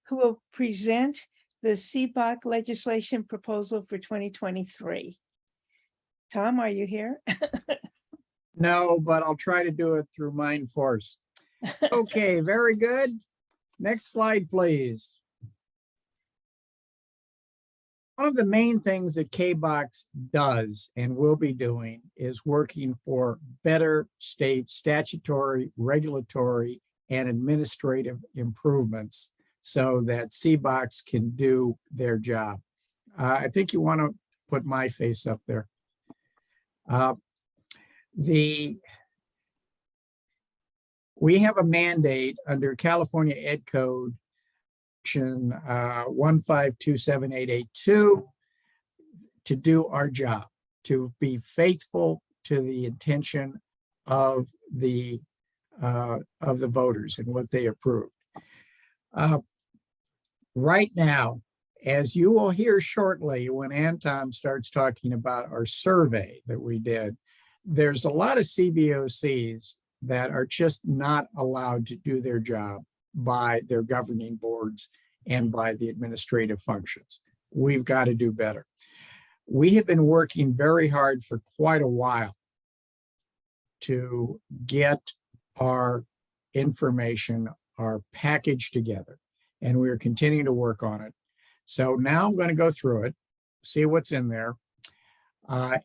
who will present the CABOC legislation proposal for 2023. Tom, are you here? No, but I'll try to do it through mind force. Okay, very good. Next slide, please. One of the main things that CABOC does and will be doing is working for better state statutory, regulatory, and administrative improvements so that CABOC can do their job. I think you want to put my face up there. We have a mandate under California Ed Code, Section 1527882, to do our job, to be faithful to the intention of the voters and what they approved. Right now, as you will hear shortly when Anton starts talking about our survey that we did, there's a lot of CBOCs that are just not allowed to do their job by their governing boards and by the administrative functions. We've got to do better. We have been working very hard for quite a while to get our information, our package together, and we're continuing to work on it. So now I'm going to go through it, see what's in there.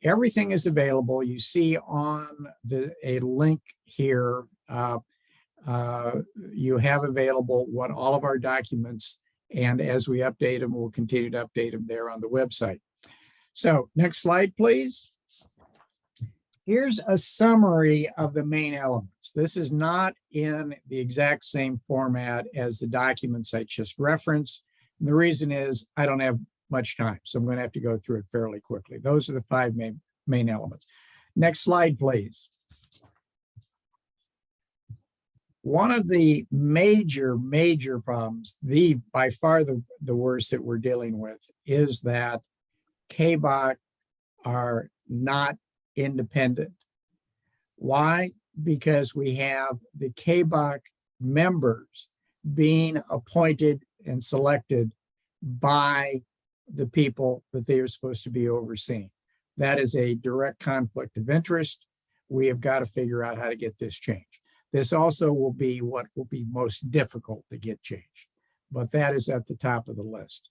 Everything is available. You see on a link here, you have available what all of our documents, and as we update them, we'll continue to update them there on the website. So next slide, please. Here's a summary of the main elements. This is not in the exact same format as the documents I just referenced. And the reason is I don't have much time, so I'm going to have to go through it fairly quickly. Those are the five main elements. Next slide, please. One of the major problems, by far the worst that we're dealing with, is that CABOC are not independent. Why? Because we have the CABOC members being appointed and selected by the people that they are supposed to be overseeing. That is a direct conflict of interest. We have got to figure out how to get this changed. This also will be what will be most difficult to get changed, but that is at the top of the list.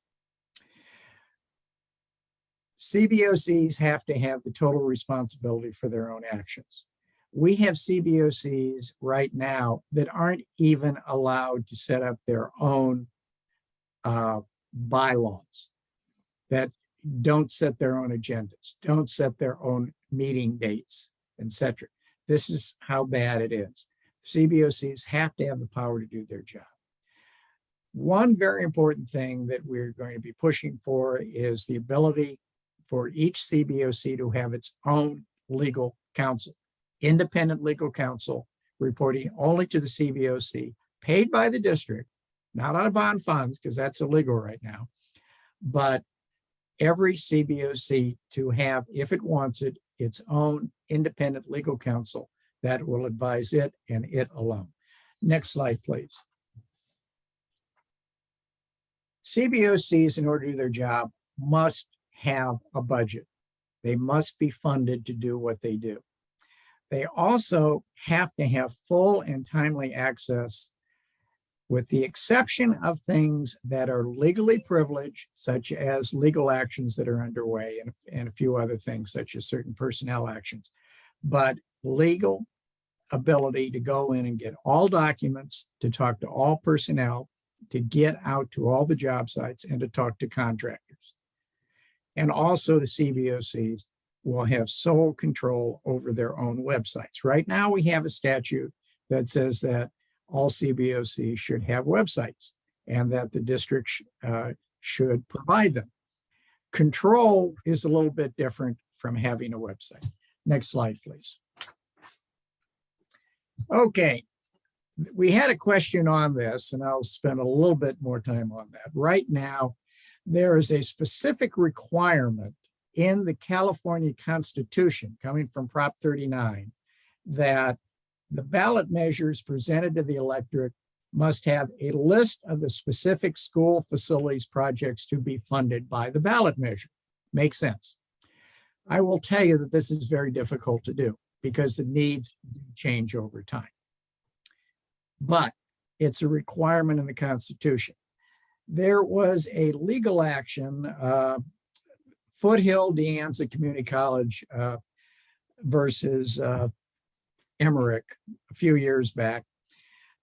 CBOCs have to have the total responsibility for their own actions. We have CBOCs right now that aren't even allowed to set up their own bylaws, that don't set their own agendas, don't set their own meeting dates, etc. This is how bad it is. CBOCs have to have the power to do their job. One very important thing that we're going to be pushing for is the ability for each CBOC to have its own legal counsel, independent legal counsel, reporting only to the CBOC, paid by the district, not out of bond funds, because that's illegal right now, but every CBOC to have, if it wants it, its own independent legal counsel that will advise it and it alone. Next slide, please. CBOCs, in order to do their job, must have a budget. They must be funded to do what they do. They also have to have full and timely access, with the exception of things that are legally privileged, such as legal actions that are underway and a few other things, such as certain personnel actions. But legal ability to go in and get all documents, to talk to all personnel, to get out to all the job sites, and to talk to contractors. And also the CBOCs will have sole control over their own websites. Right now we have a statute that says that all CBOCs should have websites and that the district should provide them. Control is a little bit different from having a website. Next slide, please. Okay, we had a question on this, and I'll spend a little bit more time on that. Right now, there is a specific requirement in the California Constitution, coming from Prop 39, that the ballot measures presented to the electorate must have a list of the specific school facilities projects to be funded by the ballot measure. Makes sense. I will tell you that this is very difficult to do because the needs change over time. But it's a requirement in the Constitution. There was a legal action, Foothill De Anza Community College versus Emmerich a few years back.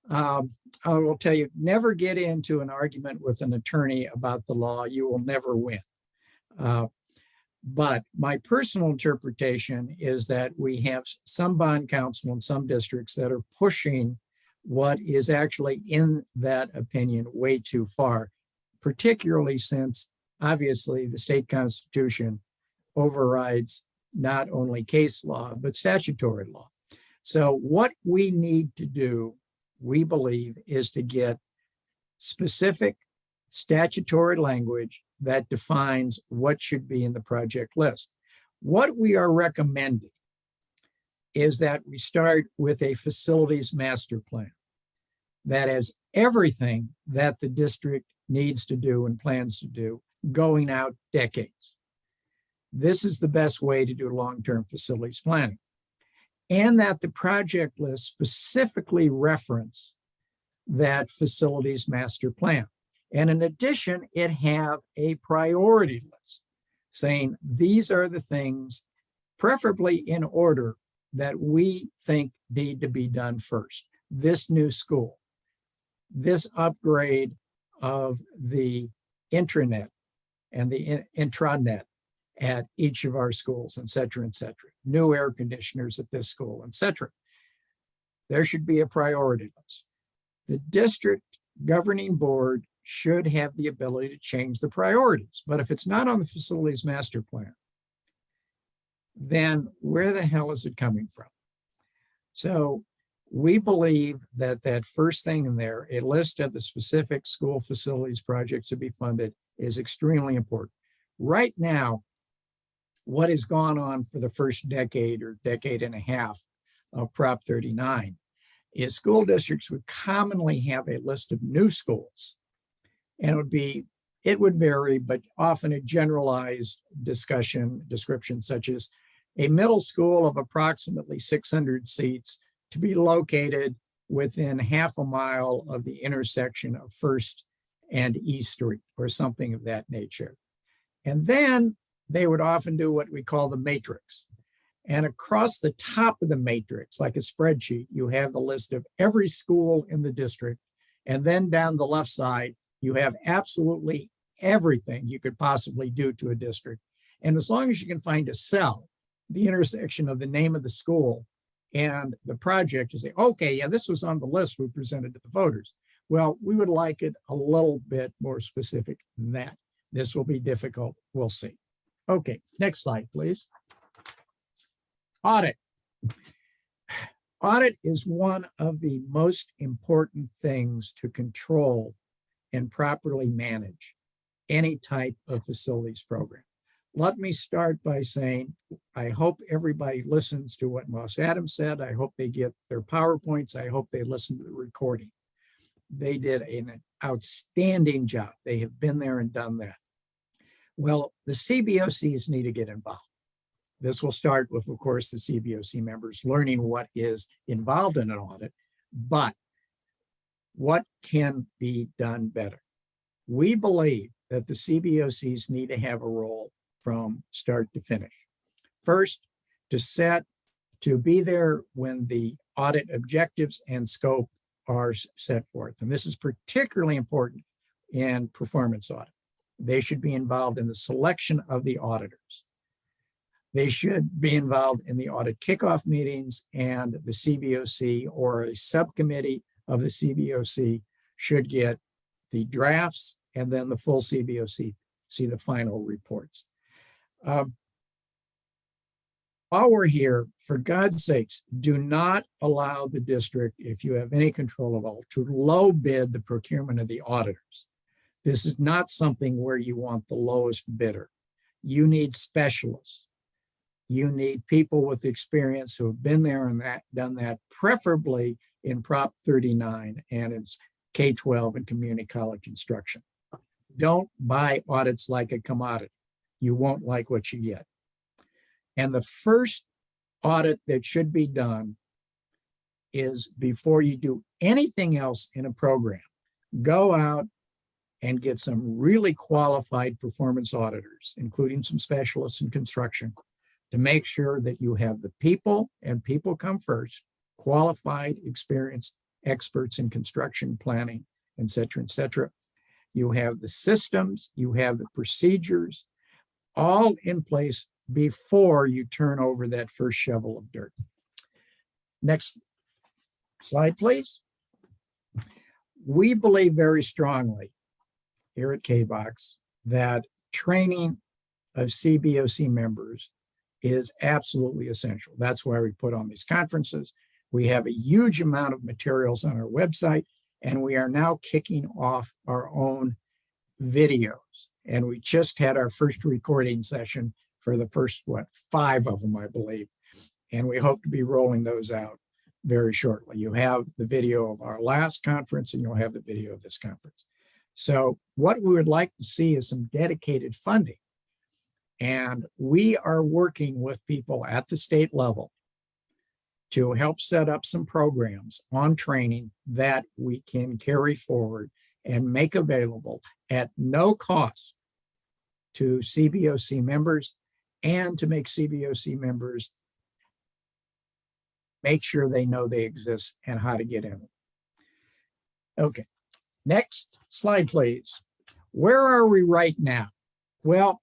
I will tell you, never get into an argument with an attorney about the law. You will never win. But my personal interpretation is that we have some bond counsel in some districts that are pushing what is actually in that opinion way too far, particularly since obviously the state constitution overrides not only case law, but statutory law. So what we need to do, we believe, is to get specific statutory language that defines what should be in the project list. What we are recommending is that we start with a facilities master plan that has everything that the district needs to do and plans to do going out decades. This is the best way to do long-term facilities planning. And that the project list specifically reference that facilities master plan. And in addition, it have a priority list saying these are the things, preferably in order, that we think need to be done first. This new school, this upgrade of the intranet and the intranet at each of our schools, et cetera, new air conditioners at this school, et cetera. There should be a priority list. The district governing board should have the ability to change the priorities. But if it's not on the facilities master plan, then where the hell is it coming from? So we believe that that first thing in there, a list of the specific school facilities projects to be funded, is extremely important. Right now, what has gone on for the first decade or decade and a half of Prop 39 is school districts would commonly have a list of new schools. And it would vary, but often a generalized description such as a middle school of approximately 600 seats to be located within half a mile of the intersection of First and E Street or something of that nature. And then they would often do what we call the matrix. And across the top of the matrix, like a spreadsheet, you have the list of every school in the district. And then down the left side, you have absolutely everything you could possibly do to a district. And as long as you can find a cell, the intersection of the name of the school and the project, you say, okay, yeah, this was on the list we presented to the voters. Well, we would like it a little bit more specific than that. This will be difficult. We'll see. Okay, next slide, please. Audit. Audit is one of the most important things to control and properly manage any type of facilities program. Let me start by saying, I hope everybody listens to what Moss Adams said. I hope they get their PowerPoints. I hope they listen to the recording. They did an outstanding job. They have been there and done that. Well, the CBOCs need to get involved. This will start with, of course, the CBOC members learning what is involved in an audit, but what can be done better? We believe that the CBOCs need to have a role from start to finish. First, to be there when the audit objectives and scope are set forth. And this is particularly important in performance audit. They should be involved in the selection of the auditors. They should be involved in the audit kickoff meetings, and the CBOC or a subcommittee of the CBOC should get the drafts, and then the full CBOC see the final reports. While we're here, for God's sakes, do not allow the district, if you have any control at all, to low bid the procurement of the auditors. This is not something where you want the lowest bidder. You need specialists. You need people with experience who have been there and done that, preferably in Prop 39 and its K-12 and community college instruction. Don't buy audits like a commodity. You won't like what you get. And the first audit that should be done is before you do anything else in a program, go out and get some really qualified performance auditors, including some specialists in construction, to make sure that you have the people, and people come first, qualified, experienced experts in construction planning, et cetera, et cetera. You have the systems, you have the procedures, all in place before you turn over that first shovel of dirt. Next slide, please. We believe very strongly here at CABOC that training of CBOC members is absolutely essential. That's why we put on these conferences. We have a huge amount of materials on our website, and we are now kicking off our own videos. And we just had our first recording session for the first, 5 of them, I believe. And we hope to be rolling those out very shortly. You have the video of our last conference, and you'll have the video of this conference. So what we would like to see is some dedicated funding. And we are working with people at the state level to help set up some programs on training that we can carry forward and make available at no cost to CBOC members, and to make CBOC members make sure they know they exist and how to get in it. Okay, next slide, please. Where are we right now? Well,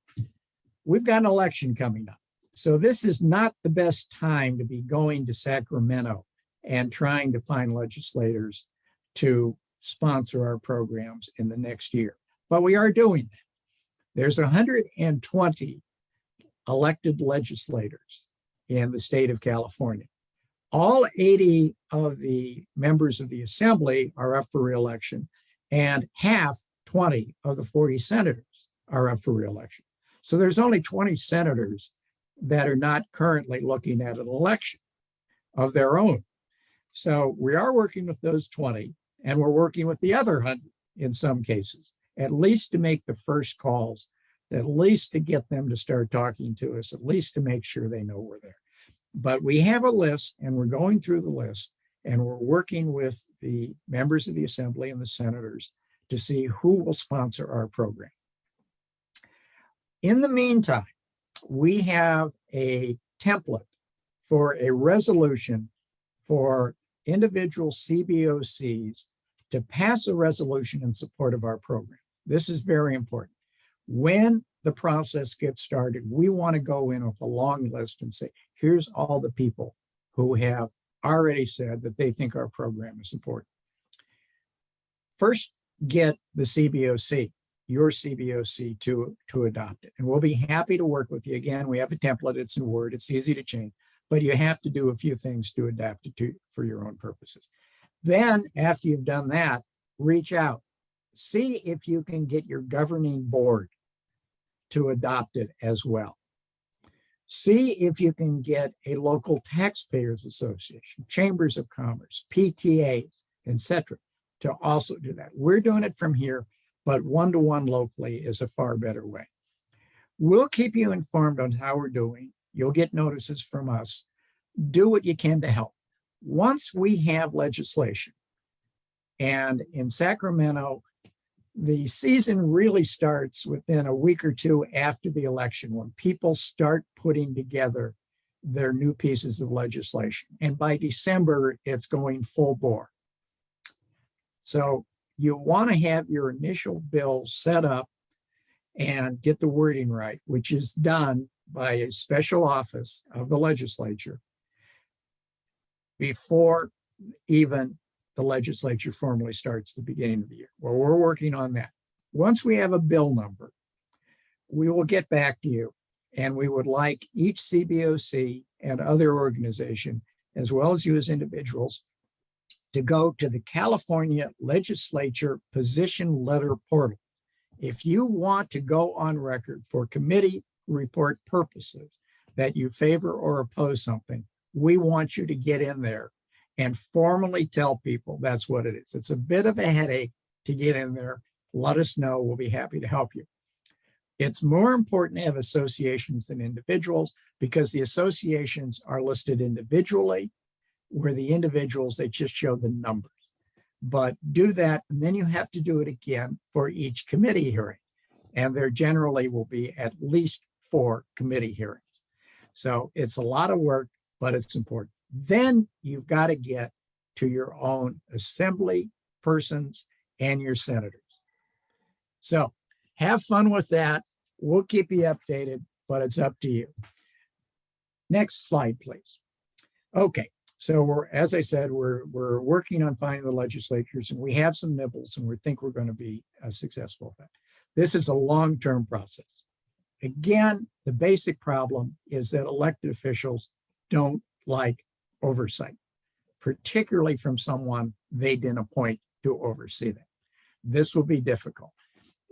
we've got an election coming up. So this is not the best time to be going to Sacramento and trying to find legislators to sponsor our programs in the next year. But we are doing that. There's 120 elected legislators in the state of California. All 80 of the members of the assembly are up for re-election, and 20 of the 40 senators are up for re-election. So there's only 20 senators that are not currently looking at an election of their own. So we are working with those 20, and we're working with the other 100 in some cases, at least to make the first calls, at least to get them to start talking to us, at least to make sure they know we're there. But we have a list, and we're going through the list, and we're working with the members of the assembly and the senators to see who will sponsor our program. In the meantime, we have a template for a resolution for individual CBOCs to pass a resolution in support of our program. This is very important. When the process gets started, we want to go in with a long list and say, here's all the people who have already said that they think our program is important. First, get the CBOC, your CBOC, to adopt it. And we'll be happy to work with you. Again, we have a template, it's in Word, it's easy to change, but you have to do a few things to adapt it for your own purposes. Then, after you've done that, reach out. See if you can get your governing board to adopt it as well. See if you can get a local taxpayers association, chambers of commerce, PTAs, etc., to also do that. We're doing it from here, but one-to-one locally is a far better way. We'll keep you informed on how we're doing. You'll get notices from us. Do what you can to help. Once we have legislation, and in Sacramento, the season really starts within a week or two after the election, when people start putting together their new pieces of legislation. And by December, it's going full bore. So you want to have your initial bill set up and get the wording right, which is done by a special office of the legislature before even the legislature formally starts the beginning of the year. Well, we're working on that. Once we have a bill number, we will get back to you, and we would like each CBOC and other organization, as well as you as individuals, to go to the California Legislature Position Letter Portal. If you want to go on record for committee report purposes that you favor or oppose something, we want you to get in there and formally tell people that's what it is. It's a bit of a headache to get in there. Let us know. We'll be happy to help you. It's more important to have associations than individuals because the associations are listed individually, where the individuals, they just show the numbers. But do that, and then you have to do it again for each committee hearing. And there generally will be at least 4 committee hearings. So it's a lot of work, but it's important. Then you've got to get to your own assembly persons and your senators. So have fun with that. We'll keep you updated, but it's up to you. Next slide, please. Okay, so as I said, we're working on finding the legislatures, and we have some nibbles, and we think we're going to be successful with that. This is a long-term process. Again, the basic problem is that elected officials don't like oversight, particularly from someone they didn't appoint to oversee them. This will be difficult.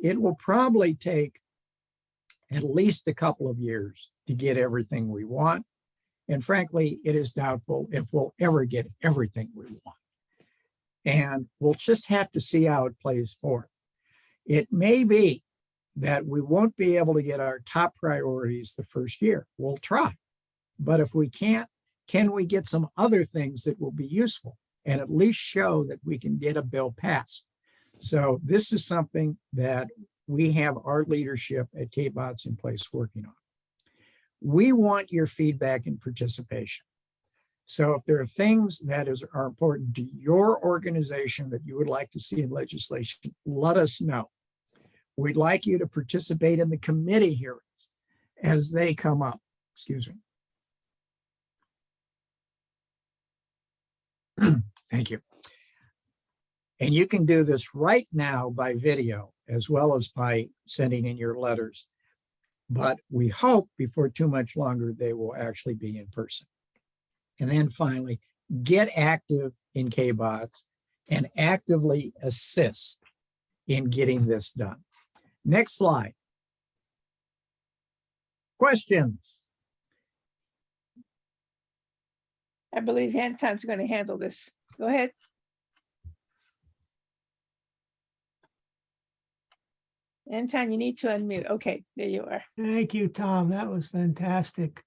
It will probably take at least a couple of years to get everything we want. And frankly, it is doubtful if we'll ever get everything we want. And we'll just have to see how it plays forth. It may be that we won't be able to get our top priorities the first year. We'll try. But if we can't, can we get some other things that will be useful and at least show that we can get a bill passed? So this is something that we have our leadership at CABOC in place working on. We want your feedback and participation. So if there are things that are important to your organization that you would like to see in legislation, let us know. We'd like you to participate in the committee hearings as they come up. Excuse me. Thank you. And you can do this right now by video as well as by sending in your letters. But we hope before too much longer, they will actually be in person. And then finally, get active in CABOC and actively assist in getting this done. Next slide. Questions? I believe Anton's going to handle this. Go ahead. Anton, you need to unmute. Okay, there you are. Thank you, Tom. That was fantastic.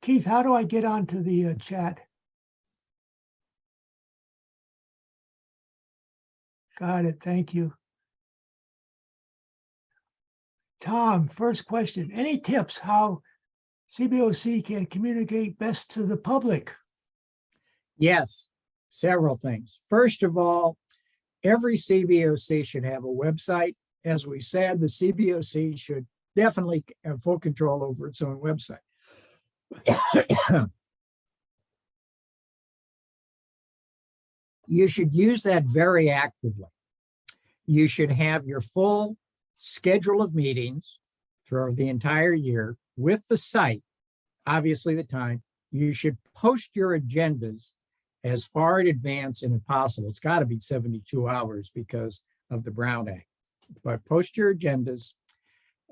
Keith, how do I get onto the chat? Got it. Thank you. Tom, first question. Any tips how CBOC can communicate best to the public? Yes, several things. First of all, every CBOC should have a website. As we said, the CBOC should definitely have full control over its own website. You should use that very actively. You should have your full schedule of meetings throughout the entire year with the site, obviously the time. You should post your agendas as far in advance and as possible. It's got to be 72 hours because of the Brown Act. But post your agendas,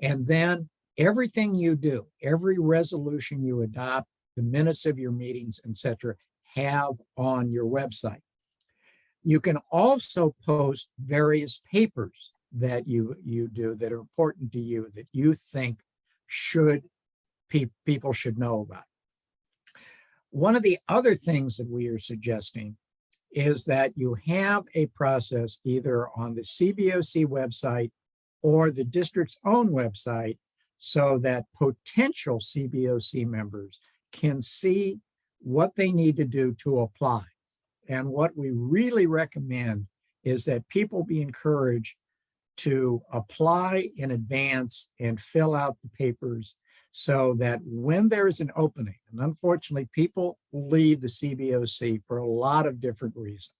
and then everything you do, every resolution you adopt, the minutes of your meetings, etc., have on your website. You can also post various papers that you do that are important to you, that you think people should know about. One of the other things that we are suggesting is that you have a process either on the CBOC website or the district's own website so that potential CBOC members can see what they need to do to apply. And what we really recommend is that people be encouraged to apply in advance and fill out the papers so that when there is an opening, and unfortunately people leave the CBOC for a lot of different reasons,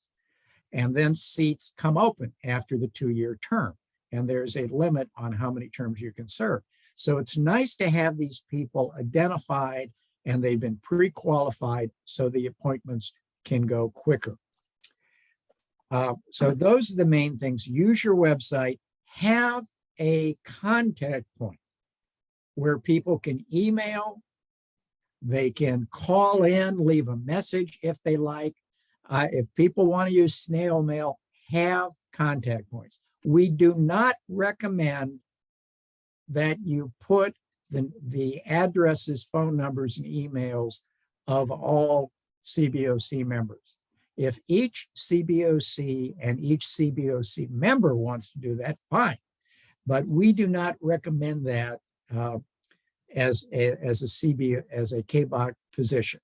and then seats come open after the 2-year term, and there's a limit on how many terms you can serve. So it's nice to have these people identified and they've been pre-qualified so the appointments can go quicker. So those are the main things. Use your website, have a contact point where people can email They can call in, leave a message if they like. If people want to use snail mail, have contact points. We do not recommend that you put the addresses, phone numbers, and emails of all CBOC members. If each CBOC and each CBOC member wants to do that, fine. But we do not recommend that as a CABOC position.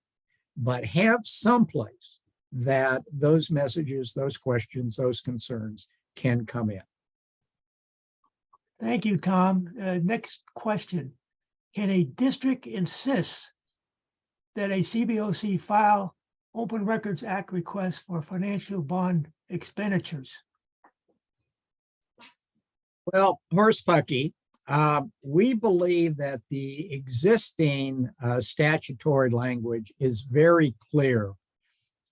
But have someplace that those messages, those questions, those concerns can come in. Thank you, Tom. Next question. Can a district insist that a CBOC file Open Records Act request for financial bond expenditures? Well, Horsepucky, we believe that the existing statutory language is very clear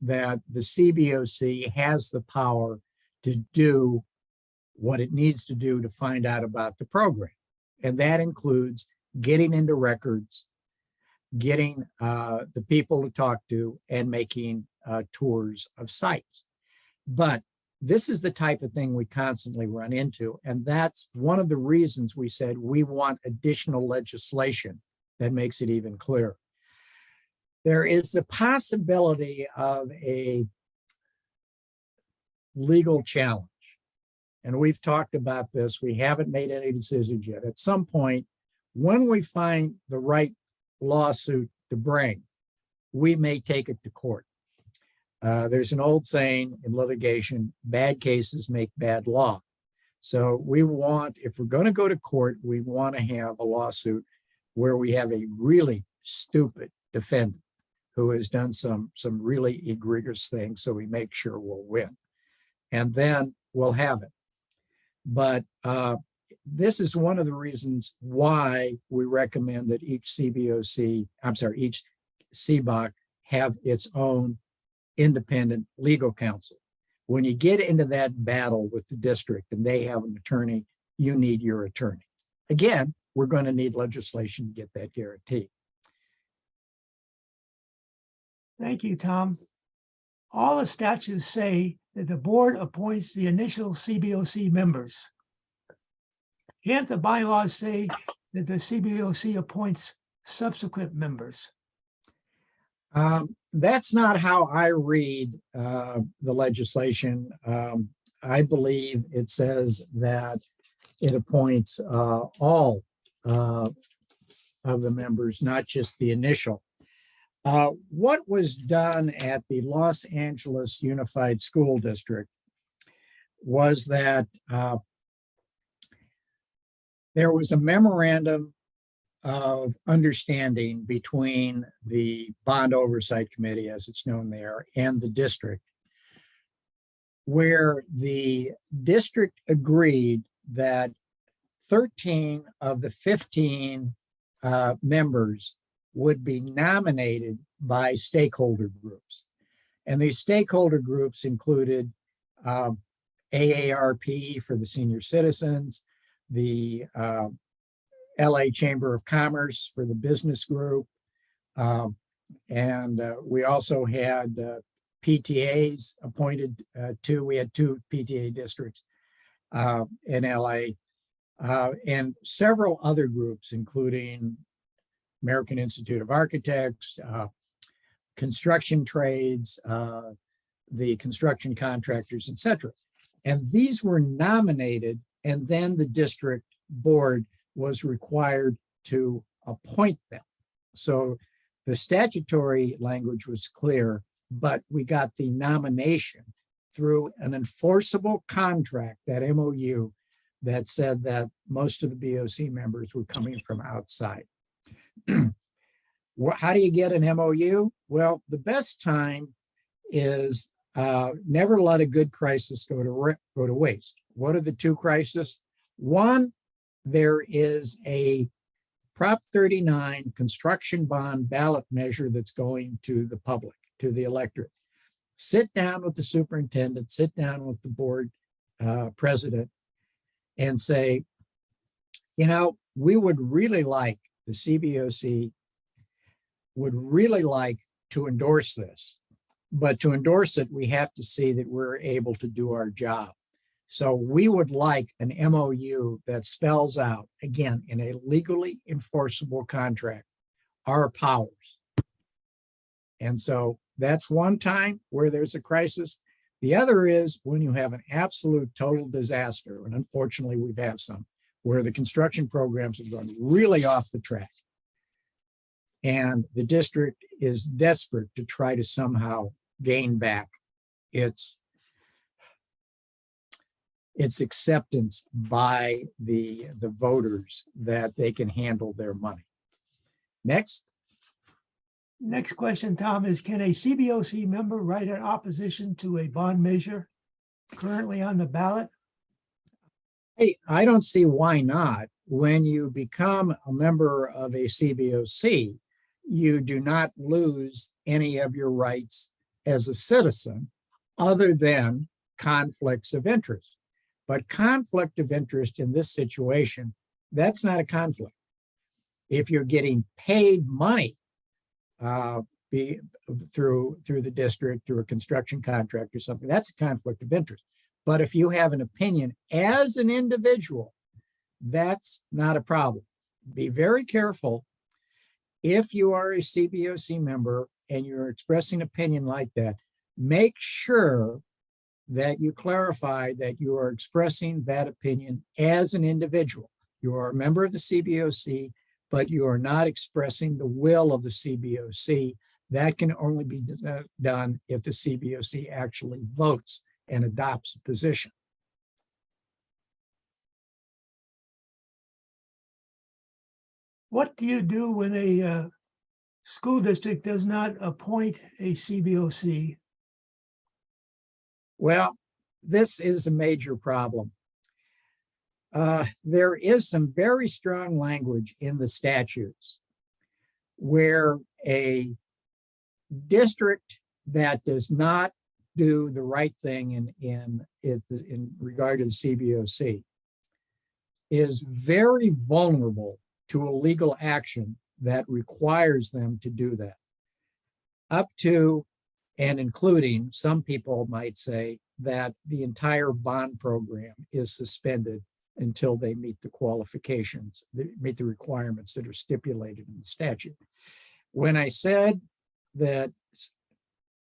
that the CBOC has the power to do what it needs to do to find out about the program. And that includes getting into records, getting the people to talk to, and making tours of sites. But this is the type of thing we constantly run into. And that's one of the reasons we said we want additional legislation that makes it even clearer. There is the possibility of a legal challenge. And we've talked about this. We haven't made any decisions yet. At some point, when we find the right lawsuit to bring, we may take it to court. There's an old saying in litigation, bad cases make bad law. So we want, if we're going to go to court, we want to have a lawsuit where we have a really stupid defendant who has done some really egregious things, so we make sure we'll win. And then we'll have it. But this is one of the reasons why we recommend that each CBOC, each CBOC have its own independent legal counsel. When you get into that battle with the district and they have an attorney, you need your attorney. Again, we're going to need legislation to get that guarantee. Thank you, Tom. All the statutes say that the board appoints the initial CBOC members. Can't the bylaws say that the CBOC appoints subsequent members? That's not how I read the legislation. I believe it says that it appoints all of the members, not just the initial. What was done at the Los Angeles Unified School District was that there was a memorandum of understanding between the Bond Oversight Committee, as it's known there, and the district, where the district agreed that 13 of the 15 members would be nominated by stakeholder groups. And these stakeholder groups included AARP for the senior citizens, the LA Chamber of Commerce for the business group. And we also had PTAs appointed to, we had 2 PTA districts in LA, and several other groups, including American Institute of Architects, construction trades, the construction contractors, etc. And these were nominated, and then the district board was required to appoint them. So the statutory language was clear, but we got the nomination through an enforceable contract, that MOU, that said that most of the BOC members were coming from outside. How do you get an MOU? Well, the best time is never let a good crisis go to waste. What are the 2 crises? One, there is a Prop 39 construction bond ballot measure that's going to the public, to the electorate. Sit down with the superintendent, sit down with the board president, and say, you know, we would really like the CBOC would really like to endorse this. But to endorse it, we have to see that we're able to do our job. So we would like an MOU that spells out, again, in a legally enforceable contract, our powers. And so that's one time where there's a crisis. The other is when you have an absolute total disaster, and unfortunately we've had some, where the construction programs have gone really off the track. And the district is desperate to try to somehow gain back its acceptance by the voters that they can handle their money. Next. Next question, Tom, is can a CBOC member write an opposition to a bond measure currently on the ballot? Hey, I don't see why not. When you become a member of a CBOC, you do not lose any of your rights as a citizen other than conflicts of interest. But conflict of interest in this situation, that's not a conflict. If you're getting paid money through the district, through a construction contract or something, that's a conflict of interest. But if you have an opinion as an individual, that's not a problem. Be very careful. If you are a CBOC member and you're expressing opinion like that, make sure that you clarify that you are expressing that opinion as an individual. You are a member of the CBOC, but you are not expressing the will of the CBOC. That can only be done if the CBOC actually votes and adopts a position. What do you do when a school district does not appoint a CBOC? Well, this is a major problem. There is some very strong language in the statutes where a district that does not do the right thing in regard to the CBOC is very vulnerable to a legal action that requires them to do that. Up to and including, some people might say that the entire bond program is suspended until they meet the qualifications, meet the requirements that are stipulated in the statute. When I said that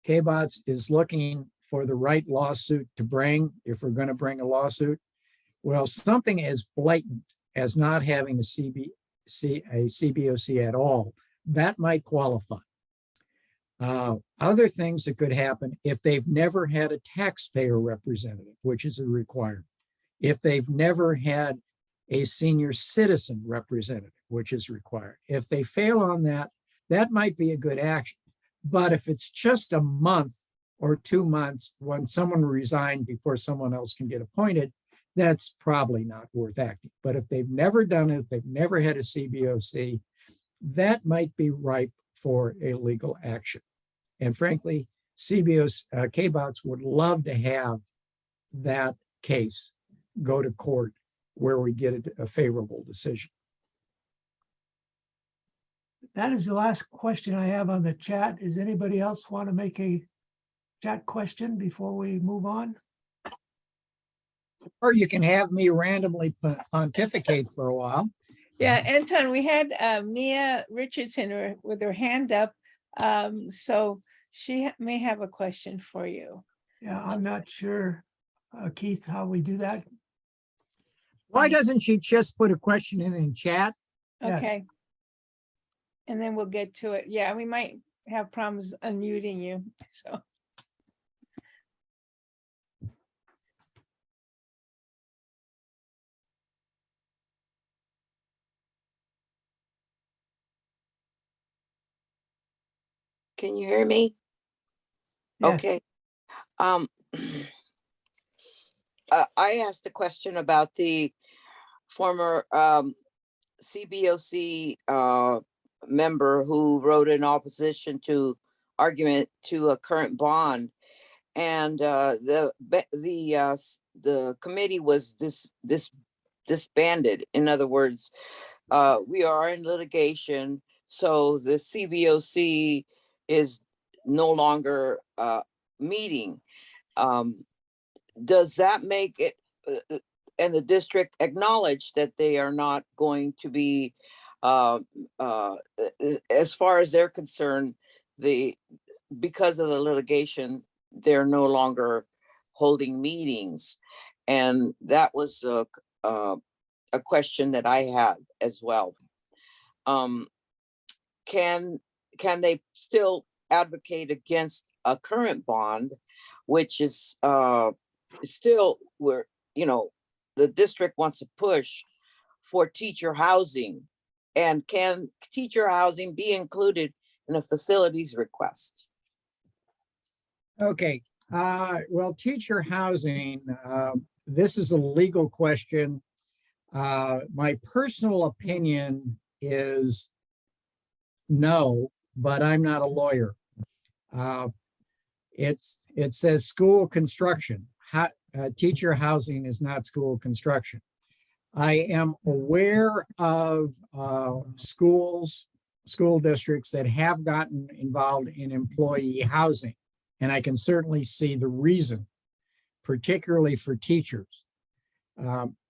CABOC is looking for the right lawsuit to bring, if we're going to bring a lawsuit, well, something as blatant as not having a CBOC at all, that might qualify. Other things that could happen if they've never had a taxpayer representative, which is a requirement. If they've never had a senior citizen representative, which is required. If they fail on that, that might be a good action. But if it's just a month or 2 months when someone resigned before someone else can get appointed, that's probably not worth acting. But if they've never done it, if they've never had a CBOC, that might be ripe for a legal action. And frankly, CABOC would love to have that case go to court where we get a favorable decision. That is the last question I have on the chat. Does anybody else want to make a chat question before we move on? Or you can have me randomly pontificate for a while. Yeah, Anton, we had Mia Richardson with her hand up. So she may have a question for you. Yeah, I'm not sure, Keith, how we do that. Why doesn't she just put a question in chat? Yeah. Okay. And then we'll get to it. Yeah, we might have problems unmuting you, so. Can you hear me? Yes. Okay. I asked a question about the former CBOC member who wrote an opposition to argument to a current bond, and the committee was disbanded. In other words, we are in litigation So the CBOC is no longer meeting. Does that make it, and the district acknowledge that they are not going to be, as far as they're concerned, because of the litigation, they're no longer holding meetings. And that was a question that I had as well. Can they still advocate against a current bond, which is still where, the district wants to push for teacher housing? And can teacher housing be included in a facilities request? Okay, well, teacher housing, this is a legal question. My personal opinion is no, but I'm not a lawyer. It says school construction. Teacher housing is not school construction. I am aware of school districts that have gotten involved in employee housing, and I can certainly see the reason, particularly for teachers.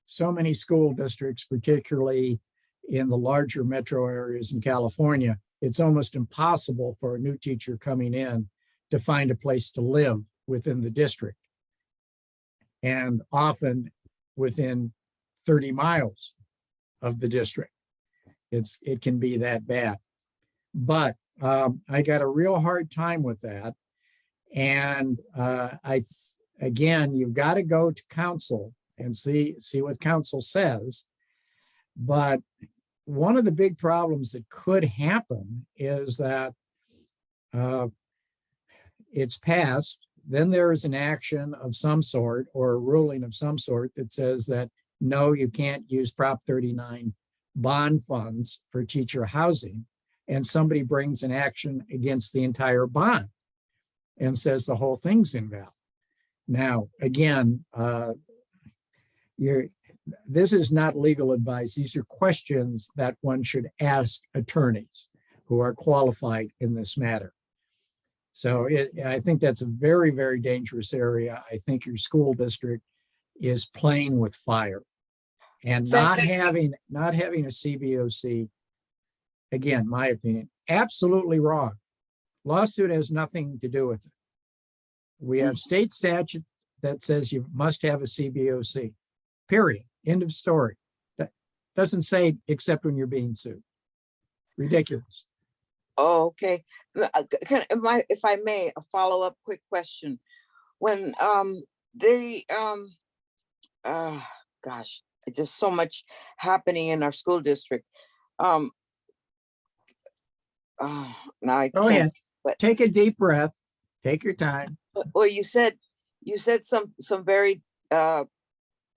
So many school districts, particularly in the larger metro areas in California, it's almost impossible for a new teacher coming in to find a place to live within the district, and often within 30 miles of the district. It can be that bad. But I got a real hard time with that. And again, you've got to go to council and see what council says. But one of the big problems that could happen is that it's passed, then there is an action of some sort or a ruling of some sort that says that no, you can't use Prop 39 bond funds for teacher housing, and somebody brings an action against the entire bond and says the whole thing's invalid. Now, again, this is not legal advice. These are questions that one should ask attorneys who are qualified in this matter. So I think that's a very, very dangerous area. I think your school district is playing with fire, and not having a CBOC, again, my opinion, absolutely wrong. Lawsuit has nothing to do with it. We have state statute that says you must have a CBOC, period, end of story. That doesn't say except when you're being sued. Ridiculous. Oh, okay. If I may, a follow-up quick question. When gosh, it's just so much happening in our school district. Now I Go can't, ahead. but Take a deep breath. Take your time. well, you said some very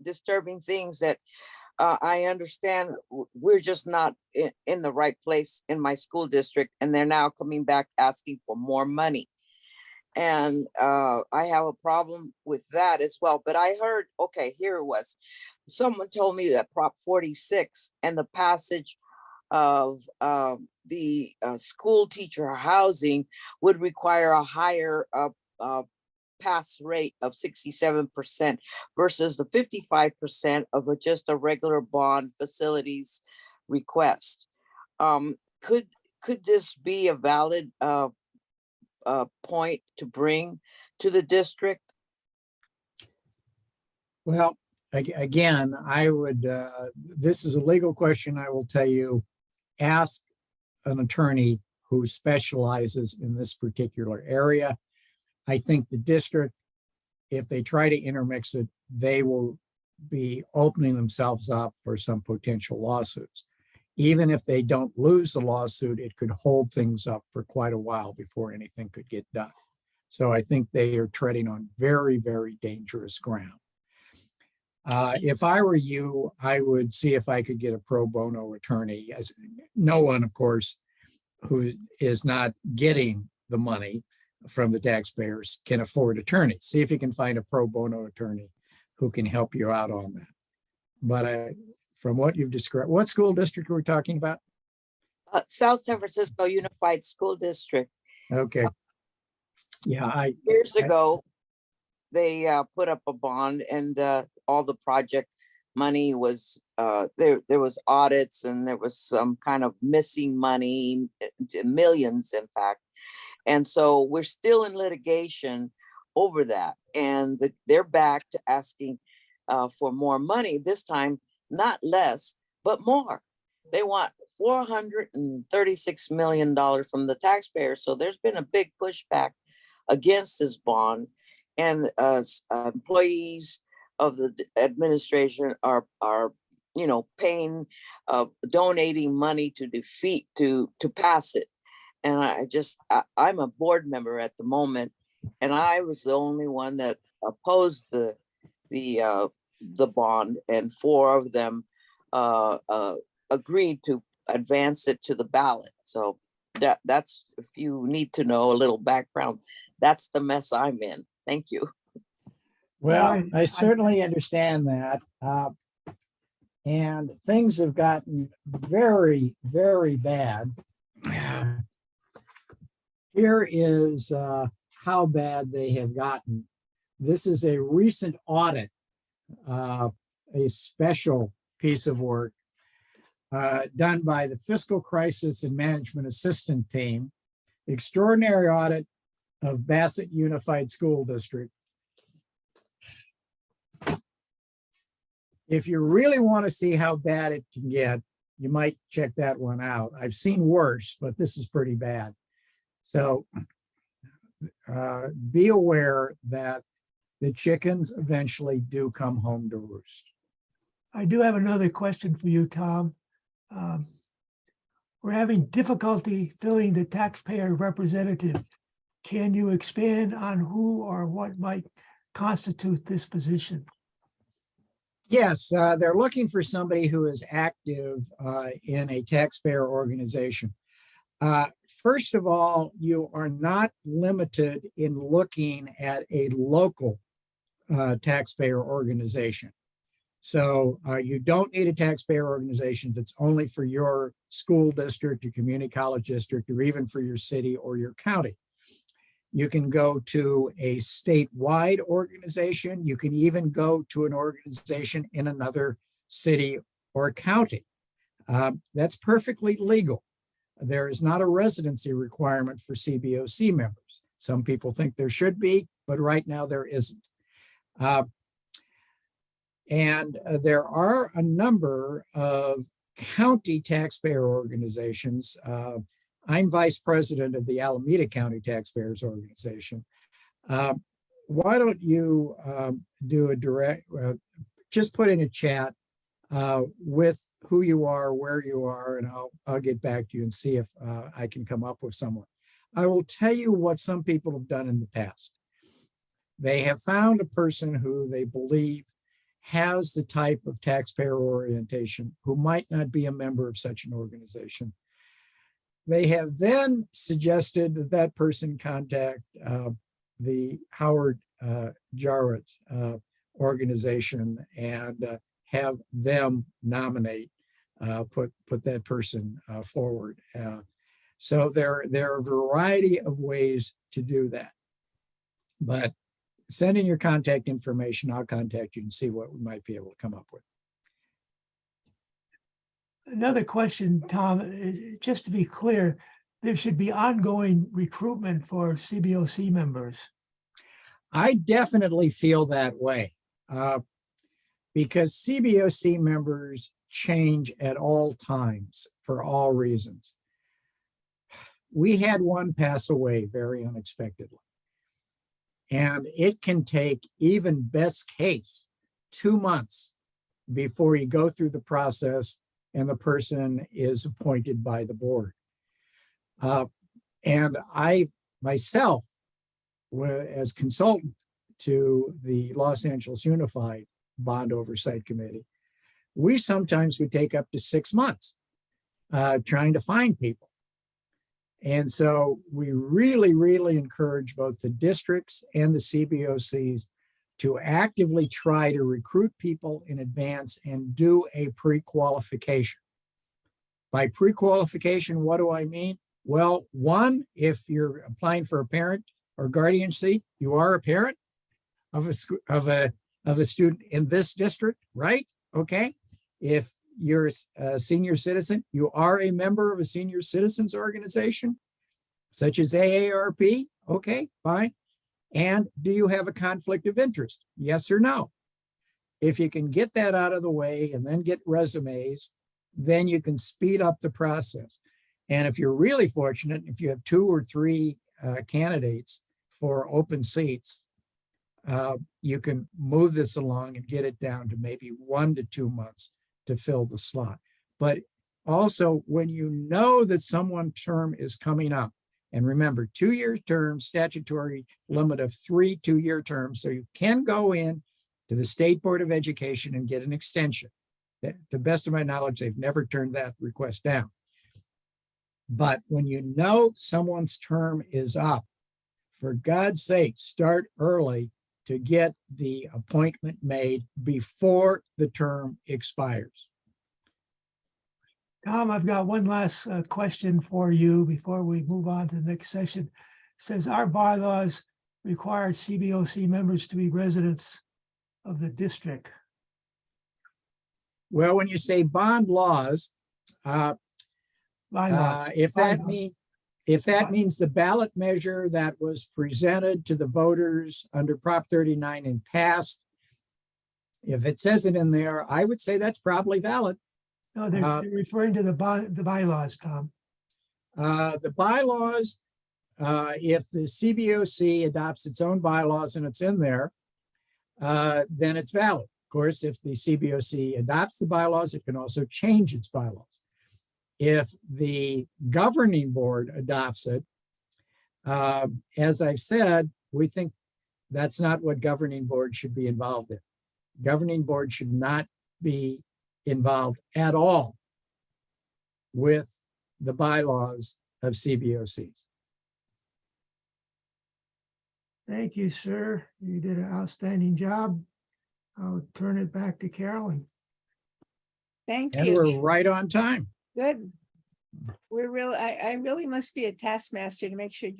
disturbing things that I understand. We're just not in the right place in my school district, and they're now coming back asking for more money. And I have a problem with that as well. But I heard, okay, here it was. Someone told me that Prop 46 and the passage of the school teacher housing would require a higher pass rate of 67% versus the 55% of just a regular bond facilities request. Could this be a valid point to bring to the district? Well, again, I would, this is a legal question. I will tell you, ask an attorney who specializes in this particular area. I think the district, if they try to intermix it, they will be opening themselves up for some potential lawsuits. Even if they don't lose the lawsuit, it could hold things up for quite a while before anything could get done. So I think they are treading on very, very dangerous ground. If I were you, I would see if I could get a pro bono attorney, as no one, of course, who is not getting the money from the taxpayers can afford attorneys. See if you can find a pro bono attorney who can help you out on that. But from what you've described, what school district are we talking about? South San Francisco Unified School District. Okay. Yeah, Years I- ago, they put up a bond, and all the project money was there was audits, and there was some kind of missing money, millions in fact. And so we're still in litigation over that, and they're back to asking for more money this time, not less but more. They want $436 million from the taxpayers. So there's been a big pushback against this bond, and employees of the administration are paying, donating money to pass it. And I'm a board member at the moment, and I was the only one that opposed the bond, and 4 of them agreed to advance it to the ballot. So that's, if you need to know a little background, that's the mess I'm in. Thank you. well, Right. I certainly understand that. And things have gotten very, very bad. Here is how bad they have gotten. This is a recent audit, a special piece of work done by the Fiscal Crisis and Management Assistant Team, extraordinary audit of Bassett Unified School District. If you really want to see how bad it can get, you might check that one out. I've seen worse, but this is pretty bad. So be aware that the chickens eventually do come home to roost. I do have another question for you, Tom. We're having difficulty filling the taxpayer representative. Can you expand on who or what might constitute this position? Yes, they're looking for somebody who is active in a taxpayer organization. First of all, you are not limited in looking at a local taxpayer organization. So you don't need a taxpayer organization that's only for your school district, your community college district, or even for your city or your county. You can go to a statewide organization. You can even go to an organization in another city or county. That's perfectly legal. There is not a residency requirement for CBOC members. Some people think there should be, but right now there isn't. And there are a number of county taxpayer organizations. I'm vice president of the Alameda County Taxpayers Organization. Why don't you do a direct, just put in a chat with who you are, where you are, and I'll get back to you and see if I can come up with someone. I will tell you what some people have done in the past. They have found a person who they believe has the type of taxpayer orientation who might not be a member of such an organization. They have then suggested that that person contact the Howard Jarrett organization and have them nominate, put that person forward. So there are a variety of ways to do that. But send in your contact information. I'll contact you and see what we might be able to come up with. Another question, Tom, just to be clear, there should be ongoing recruitment for CBOC members. I definitely feel that way because CBOC members change at all times for all reasons. We had one pass away very unexpectedly. And it can take, even best case, 2 months before you go through the process and the person is appointed by the board. And I myself, as consultant to the Los Angeles Unified Bond Oversight Committee, we sometimes would take up to 6 months trying to find people. And so we really, really encourage both the districts and the CBOCs to actively try to recruit people in advance and do a pre-qualification. By pre-qualification, what do I mean? Well, one, if you're applying for a parent or guardian seat, you are a parent of a student in this district, right? Okay. If you're a senior citizen, you are a member of a senior citizens organization, such as AARP. Okay, fine. And do you have a conflict of interest? Yes or no? If you can get that out of the way and then get resumes, then you can speed up the process. And if you're really fortunate, if you have 2 or 3 candidates for open seats, you can move this along and get it down to maybe 1 to 2 months to fill the slot. But also, when you know that someone's term is coming up, and remember, 2-year terms, statutory limit of 3 2-year terms, so you can go in to the State Board of Education and get an extension. To the best of my knowledge, they've never turned that request down. But when you know someone's term is up, for God's sake, start early to get the appointment made before the term expires. Tom, I've got one last question for you before we move on to the next session. It says our bylaws require CBOC members to be residents of the district. Well, when you say bond laws, Bylaws. if that Bylaws. means the ballot measure that was presented to the voters under Prop 39 and passed, if it says it in there, I would say that's probably valid. No, they're referring to the bylaws, Tom. The bylaws, if the CBOC adopts its own bylaws and it's in there, then it's valid. Of course, if the CBOC adopts the bylaws, it can also change its bylaws. If the governing board adopts it, as I've said, we think that's not what governing board should be involved in. Governing board should not be involved at all with the bylaws of CBOCs. Thank you, sir. You did an outstanding job. I'll turn it back to Carolyn. Thank And you. we're right on time. Good. I really must be a taskmaster to make sure